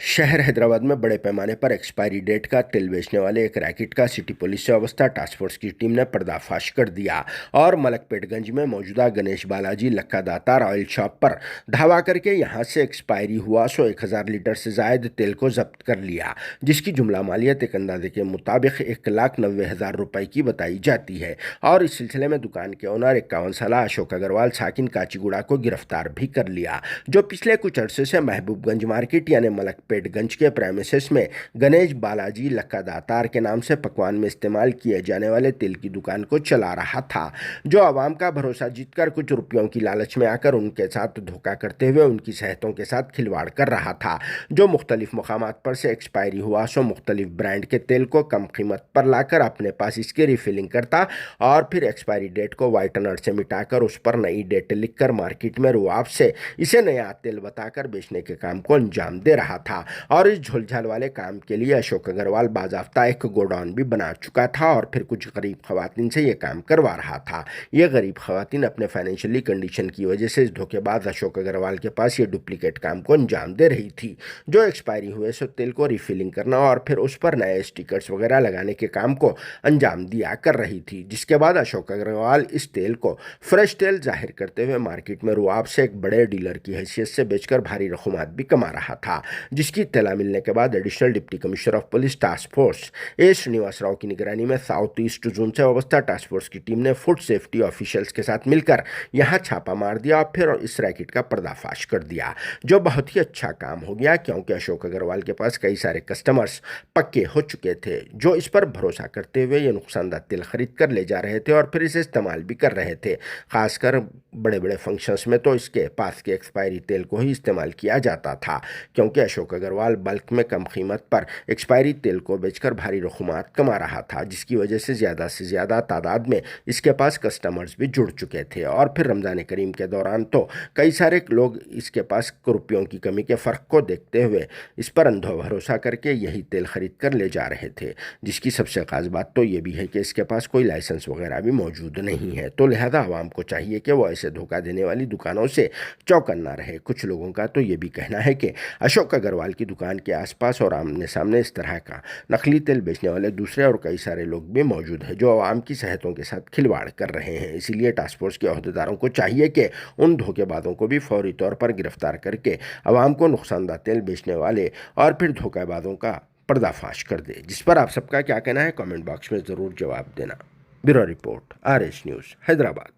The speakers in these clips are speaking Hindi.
शहर हैदराबाद में बड़े पैमाने पर एक्सपायरी डेट का तेल बेचने वाले एक रैकेट का सिटी पुलिस व्यवस्था टास्क फोर्स की टीम ने पर्दाफाश कर दिया और मलकपेटगंज में मौजूदा गणेश बालाजी लक्का दातार ऑयल शॉप पर धावा करके यहां से एक्सपायरी हुआ 101,000 लीटर से जायद तेल को जब्त कर लिया, जिसकी जुमला मालियत एक अंदाजे के मुताबिक 1,90,000 रुपए की बताई जाती है। और इस सिलसिले में दुकान के ओनर 51 साल अशोक अग्रवाल साकिन काचीगुड़ा को गिरफ्तार भी कर लिया, जो पिछले कुछ अरसे से महबूबगंज मार्केट यानी मलकपेटगंज के प्रेमिसेस में गणेश बालाजी लक्का दातार के नाम से पकवान में इस्तेमाल किए जाने वाले तेल की दुकान को चला रहा था, जो आवाम का भरोसा जीतकर कुछ रुपयों की लालच में आकर उनके साथ धोखा करते हुए उनकी सेहतों के साथ खिलवाड़ कर रहा था, जो मुख्तलिफ मकामात पर से एक्सपायरी हुआ सो मुख्तलिफ ब्रांड के तेल को कम कीमत पर लाकर अपने पास इसकी रिफिलिंग करता और फिर एक्सपायरी डेट को वाइटनर से मिटाकर उस पर नई डेट लिखकर मार्केट में रुआब से इसे नया तेल बताकर बेचने के काम को अंजाम दे रहा था। और इस झोलझाल वाले काम के लिए अशोक अग्रवाल बाजाफ्ता एक गोडाउन भी बना चुका था और फिर कुछ गरीब खवातीन से यह काम करवा रहा था। ये गरीब खवातीन अपने फाइनेंशियली कंडीशन की वजह से इस धोखेबाज अशोक अग्रवाल के पास ये डुप्लीकेट काम को अंजाम दे रही थी, जो एक्सपायरी हुए सो तेल को रिफिलिंग करना और फिर उस पर नए स्टिकर्स वगैरह लगाने के काम को अंजाम दिया कर रही थी, जिसके बाद अशोक अग्रवाल इस तेल को फ्रेश तेल जाहिर करते हुए मार्केट में रुआब से एक बड़े डीलर की हैसियत से बेचकर भारी रकूमात भी कमा रहा था, जिसकी इत्तला मिलने के बाद additional deputy commissioner of police task force A Srinivas Rao की निगरानी में साउथ ईस्ट जोन से वाबस्ता टास्क फोर्स की टीम ने फूड सेफ्टी ऑफिशियल्स के साथ मिलकर यहां छापा मार दिया और फिर इस रैकेट का पर्दाफाश कर दिया, जो बहुत ही अच्छा काम हो गया क्योंकि अशोक अग्रवाल के पास कई सारे कस्टमर्स पक्के हो चुके थे, जो इस पर भरोसा करते हुए ये नुकसानदा तेल खरीद कर ले जा रहे थे और फिर इसे इस्तेमाल भी कर रहे थे। खासकर बड़े बड़े फंक्शंस में तो इसके पास के एक्सपायरी तेल को ही इस्तेमाल किया जाता था, क्योंकि अशोक अग्रवाल बल्क में कम कीमत पर एक्सपायरी तेल को बेचकर भारी रकूमात कमा रहा था, जिसकी वजह से ज़्यादा तादाद में इसके पास कस्टमर्स भी जुड़ चुके थे। और फिर रमज़ान करीम के दौरान तो कई सारे लोग इसके पास रुपयों की कमी के फ़र्क को देखते हुए इस पर अंधो भरोसा करके यही तेल खरीद कर ले जा रहे थे, जिसकी सबसे खास बात तो ये भी है कि इसके पास कोई लाइसेंस वगैरह भी मौजूद नहीं है। तो लिहाजा आवाम को चाहिए कि वो ऐसे धोखा देने वाली दुकानों से चौकन्ना रहे। कुछ लोगों का तो ये भी कहना है कि अशोक अग्रवाल की दुकान के आसपास और आमने सामने इस तरह का नकली तेल बेचने वाले दूसरे और कई सारे लोग भी मौजूद हैं, जो आवाम की सेहतों के साथ खिलवाड़ कर रहे हैं। इसीलिए टास्क फोर्स के अहदेदारों को चाहिए कि उन धोखेबाजों को भी फौरी तौर पर गिरफ्तार करके आवाम को नुकसानदा तेल बेचने वाले और फिर धोखेबाजों का पर्दाफाश कर दे। जिस पर आप सबका क्या कहना है कमेंट बॉक्स में ज़रूर जवाब देना। Bureau report RH news Hyderabad.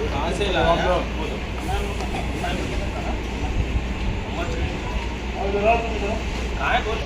कहाँ से लाया? कहाँ है बोल?